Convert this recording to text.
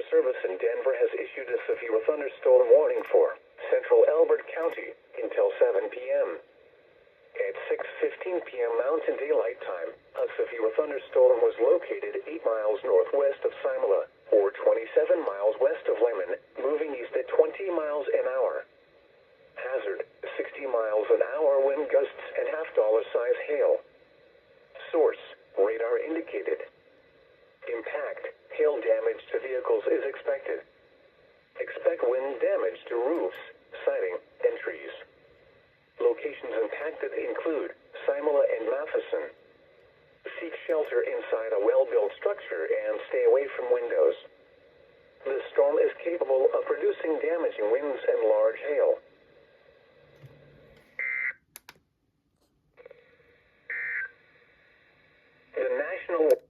Service in Denver has issued a severe thunderstorm warning for central Elbert County until 7 p.m. At 6:15 p.m. Mountain Daylight Time, a severe thunderstorm was located 8 miles northwest of Simula, or 27 miles west of Lemon, moving east at 20 miles an hour. Hazard, 60 miles an hour wind gusts and half-dollar-size hail. Source, radar indicated. Impact, hail damage to vehicles is expected. Expect wind damage to roofs, siding, and trees. Locations impacted include Simula and Matheson. Seek shelter inside a well-built structure and stay away from windows. The storm is capable of producing damaging winds and large hail. The National